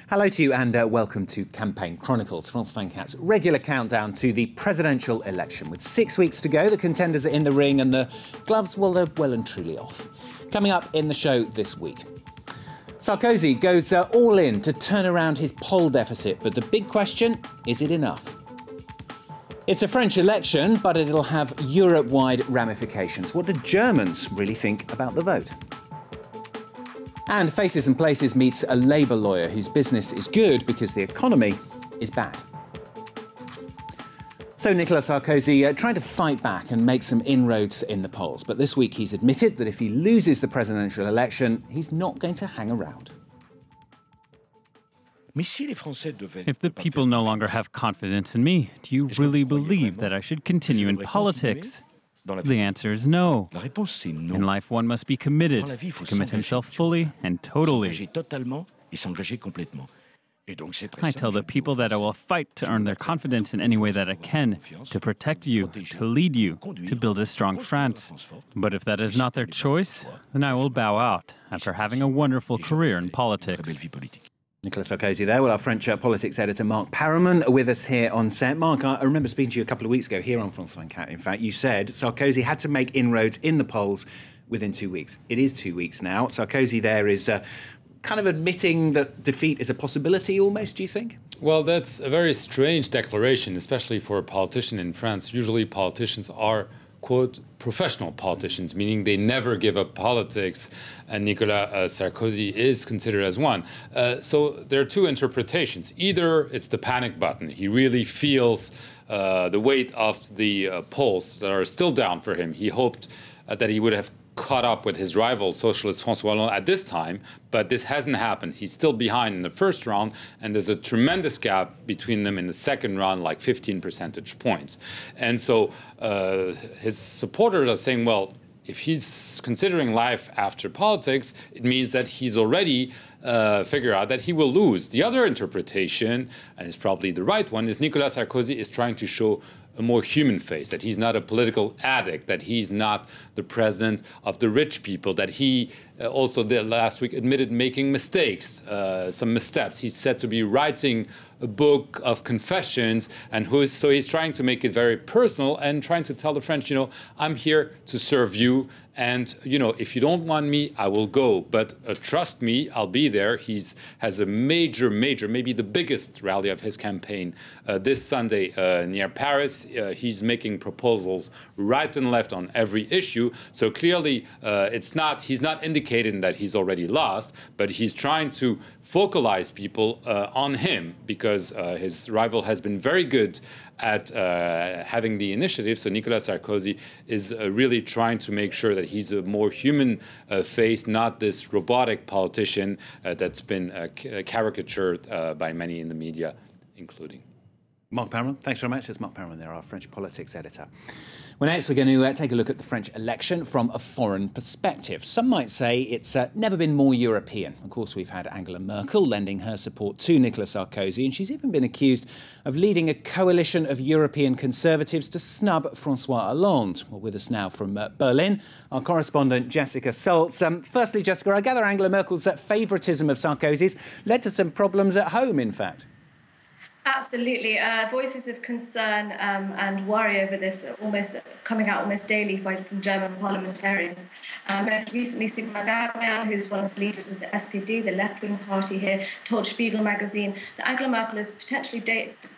Hello to you and welcome to Campaign Chronicles, France 24's regular countdown to the presidential election. With 6 weeks to go, the contenders are in the ring and the gloves, well, they're well and truly off. Coming up in the show this week, Sarkozy goes all in to turn around his poll deficit, but the big question, is it enough? It's a French election, but it'll have Europe-wide ramifications. What do Germans really think about the vote? And Faces and Places meets a Labour lawyer whose business is good because the economy is bad. So Nicolas Sarkozy trying to fight back and make some inroads in the polls. But this week he's admitted that if he loses the presidential election, he's not going to hang around. If the people no longer have confidence in me, do you really believe that I should continue in politics? The answer is no. In life, one must be committed, to commit himself fully and totally. I tell the people that I will fight to earn their confidence in any way that I can, to protect you, to lead you, to build a strong France. But if that is not their choice, then I will bow out after having a wonderful career in politics. Nicolas Sarkozy there. Well, our French politics editor Mark Parriman with us here on set. Mark, I remember speaking to you a couple of weeks ago here on France 24. In fact, you said Sarkozy had to make inroads in the polls within 2 weeks. It is 2 weeks now. Sarkozy there is kind of admitting that defeat is a possibility almost, do you think? Well, that's a very strange declaration, especially for a politician in France. Usually politicians are, quote, professional politicians, meaning they never give up politics, and Nicolas Sarkozy is considered as one. So there are two interpretations. Either it's the panic button. He really feels the weight of the polls that are still down for him. He hoped that he would have caught up with his rival, socialist François Hollande, at this time, but this hasn't happened. He's still behind in the first round, and there's a tremendous gap between them in the second round, like 15 percentage points. And so his supporters are saying, well, if he's considering life after politics, it means that he's already figured out that he will lose. The other interpretation, and it's probably the right one, is Nicolas Sarkozy is trying to show a more human face, that he's not a political addict, that he's not the president of the rich people, that he also did last week admitted making mistakes, some missteps. He's said to be writing a book of confessions, and so he's trying to make it very personal and trying to tell the French, you know, I'm here to serve you, and, you know, if you don't want me, I will go, but trust me, I'll be there. He has a major, maybe the biggest rally of his campaign this Sunday near Paris. He's making proposals right and left on every issue. So clearly, he's not indicating that he's already lost, but he's trying to focalize people on him because his rival has been very good at having the initiative. So Nicolas Sarkozy is really trying to make sure that he's a more human face, not this robotic politician that's been caricatured by many in the media, including Mark Parriman, thanks very much. That's Mark Parriman there, our French politics editor. Well, next we're going to take a look at the French election from a foreign perspective. Some might say it's never been more European. Of course, we've had Angela Merkel lending her support to Nicolas Sarkozy, and she's even been accused of leading a coalition of European conservatives to snub François Hollande. Well, with us now from Berlin, our correspondent Jessica Saltz. Firstly, Jessica, I gather Angela Merkel's favouritism of Sarkozy's led to some problems at home, in fact. Absolutely. Voices of concern and worry over this coming out almost daily from German parliamentarians. Most recently, Sigmar Gabriel, who's one of the leaders of the SPD, the left-wing party here, told Spiegel magazine that Angela Merkel is potentially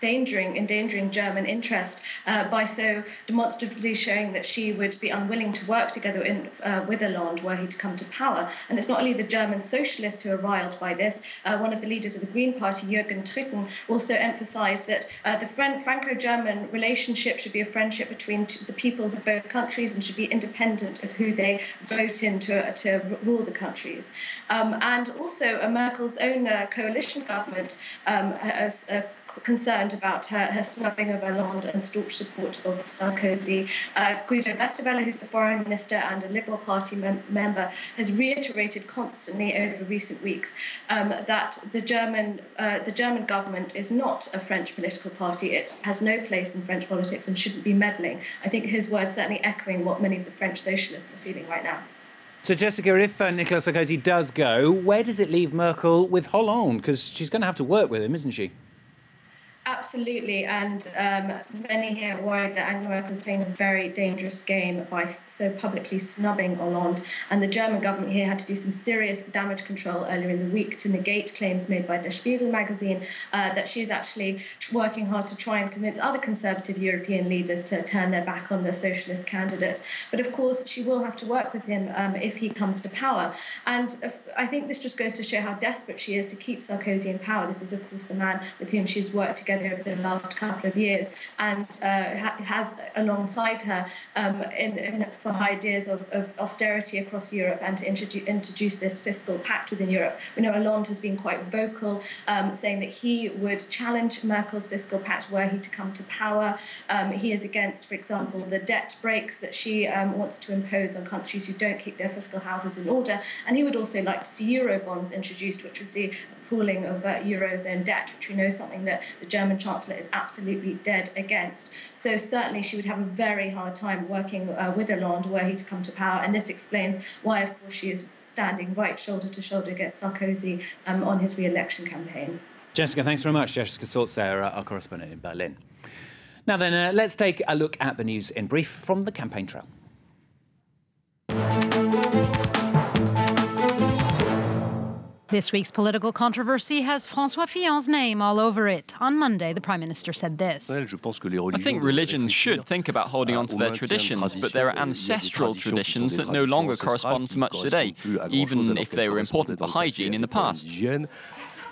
endangering German interest by so demonstratively showing that she would be unwilling to work together with Hollande were he to come to power. And it's not only the German socialists who are riled by this. One of the leaders of the Green Party, Jürgen Trittin, also emphasised that the Franco-German relationship should be a friendship between the peoples of both countries and should be independent of who they vote in to rule the countries. And also Merkel's own coalition government has concerned about her snubbing of Hollande and staunch support of Sarkozy. Guido Westerwelle, who's the foreign minister and a Liberal Party member, has reiterated constantly over recent weeks that the German government is not a French political party. It has no place in French politics and shouldn't be meddling. I think his words certainly echoing what many of the French socialists are feeling right now. So, Jessica, if Nicolas Sarkozy does go, where does it leave Merkel with Hollande? Because she's going to have to work with him, isn't she? Absolutely, and many here are worried that Angela Merkel is playing a very dangerous game by so publicly snubbing Hollande. And the German government here had to do some serious damage control earlier in the week to negate claims made by Der Spiegel magazine that she's actually working hard to try and convince other conservative European leaders to turn their back on the socialist candidate. But of course, she will have to work with him if he comes to power. And I think this just goes to show how desperate she is to keep Sarkozy in power. This is, of course, the man with whom she's worked together over the last couple of years, and has alongside her for ideas of austerity across Europe and to introduce this fiscal pact within Europe. We know Hollande has been quite vocal, saying that he would challenge Merkel's fiscal pact were he to come to power. He is against, for example, the debt breaks that she wants to impose on countries who don't keep their fiscal houses in order, and he would also like to see Euro bonds introduced, which would see a pooling of Eurozone debt, which we know is something that the German Chancellor is absolutely dead against. So certainly she would have a very hard time working with Hollande were he to come to power, and this explains why, of course, she is standing right shoulder to shoulder against Sarkozy on his re-election campaign. Jessica, thanks very much. Jessica Saltzer, our correspondent in Berlin. Now then, let's take a look at the news in brief from the campaign trail. This week's political controversy has François Fillon's name all over it. On Monday, the Prime Minister said this. I think religions should think about holding on to their traditions, but there are ancestral traditions that no longer correspond to much today, even if they were important for hygiene in the past.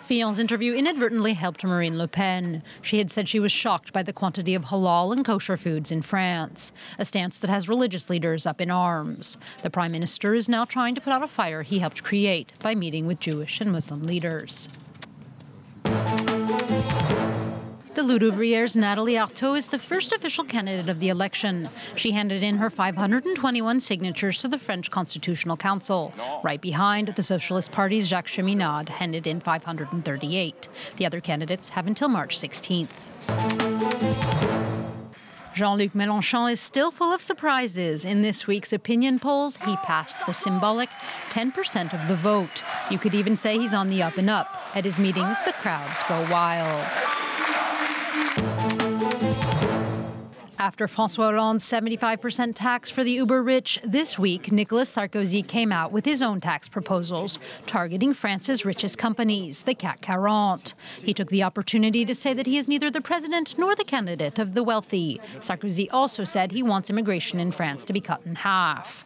Fillon's interview inadvertently helped Marine Le Pen. She had said she was shocked by the quantity of halal and kosher foods in France, a stance that has religious leaders up in arms. The Prime Minister is now trying to put out a fire he helped create by meeting with Jewish and Muslim leaders. The Loup-Ouvrier's Nathalie Arthaud is the first official candidate of the election. She handed in her 521 signatures to the French Constitutional Council. Right behind, the Socialist Party's Jacques Cheminade handed in 538. The other candidates have until March 16th. Jean-Luc Mélenchon is still full of surprises. In this week's opinion polls, he passed the symbolic 10% of the vote. You could even say he's on the up and up. At his meetings, the crowds go wild. After François Hollande's 75% tax for the uber-rich, this week Nicolas Sarkozy came out with his own tax proposals, targeting France's richest companies, the CAC 40. He took the opportunity to say that he is neither the president nor the candidate of the wealthy. Sarkozy also said he wants immigration in France to be cut in half.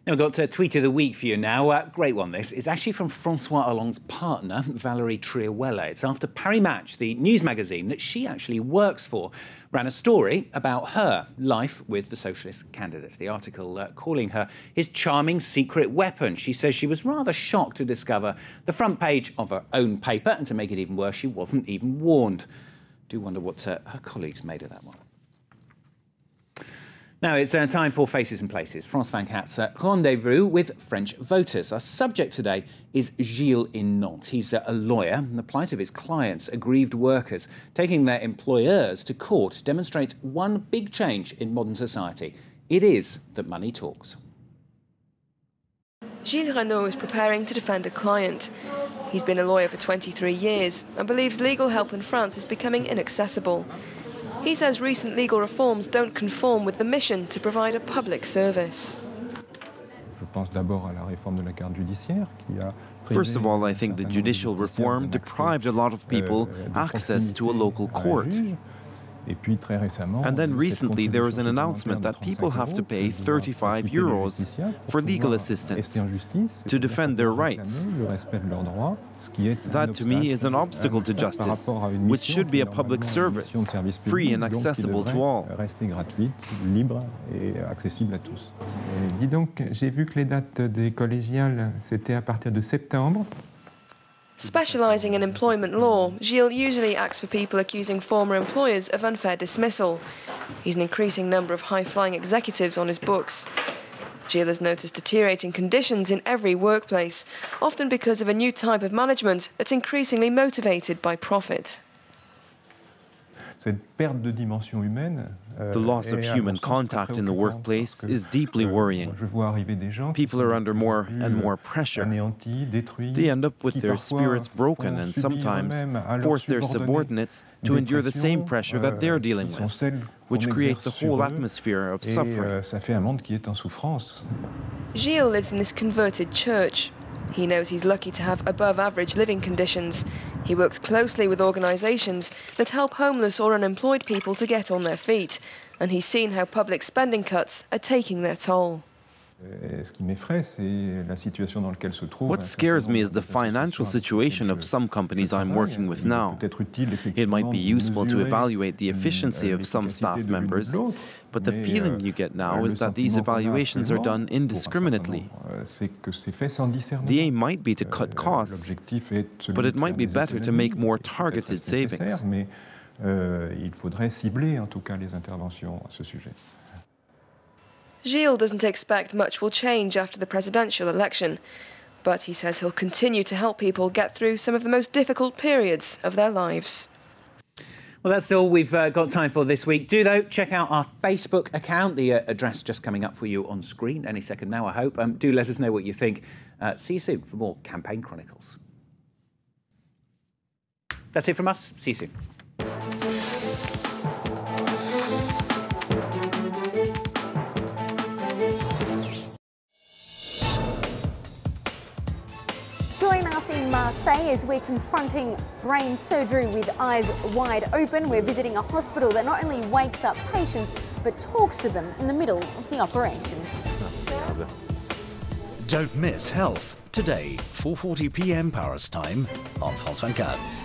Now, we've got a tweet of the week for you now. Great one, this. It's actually from François Hollande's partner, Valérie Trierweiler. It's after Paris Match, the news magazine that she actually works for, ran a story about her life with the socialist candidate. The article calling her his charming secret weapon. She says she was rather shocked to discover the front page of her own paper, and to make it even worse, she wasn't even warned. Do wonder what her colleagues made of that one. Now it's time for Faces and Places. France 24's rendezvous with French voters. Our subject today is Gilles in Nantes. He's a lawyer, and the plight of his clients, aggrieved workers, taking their employers to court, demonstrates one big change in modern society. It is that money talks. Gilles Renaud is preparing to defend a client. He's been a lawyer for 23 years and believes legal help in France is becoming inaccessible. He says recent legal reforms don't conform with the mission to provide a public service. First of all, I think the judicial reform deprived a lot of people access to a local court. And then recently there was an announcement that people have to pay 35 euros for legal assistance to defend their rights. That to me is an obstacle to justice, which should be a public service, free and accessible to all. Dis donc, j'ai vu que les dates des collégiales, c'était à partir de septembre. Specialising in employment law, Gilles usually acts for people accusing former employers of unfair dismissal. He's an increasing number of high-flying executives on his books. Gilles has noticed deteriorating conditions in every workplace, often because of a new type of management that's increasingly motivated by profit. The loss of human contact in the workplace is deeply worrying. People are under more and more pressure. They end up with their spirits broken and sometimes force their subordinates to endure the same pressure that they're dealing with, which creates a whole atmosphere of suffering. Gilles lives in this converted church. He knows he's lucky to have above-average living conditions. He works closely with organisations that help homeless or unemployed people to get on their feet, and he's seen how public spending cuts are taking their toll. What scares me is the financial situation of some companies I'm working with now. It might be useful to evaluate the efficiency of some staff members, but the feeling you get now is that these evaluations are done indiscriminately. The aim might be to cut costs, but it might be better to make more targeted savings. Gilles doesn't expect much will change after the presidential election, but he says he'll continue to help people get through some of the most difficult periods of their lives. Well, that's all we've got time for this week. Do, though, check out our Facebook account. The address just coming up for you on screen any second now, I hope. Do let us know what you think. See you soon for more Campaign Chronicles. That's it from us. See you soon. Join us in Marseille as we're confronting brain surgery with eyes wide open. We're visiting a hospital that not only wakes up patients, but talks to them in the middle of the operation. Don't miss Health, today, 4:40 p.m. Paris time on France 24.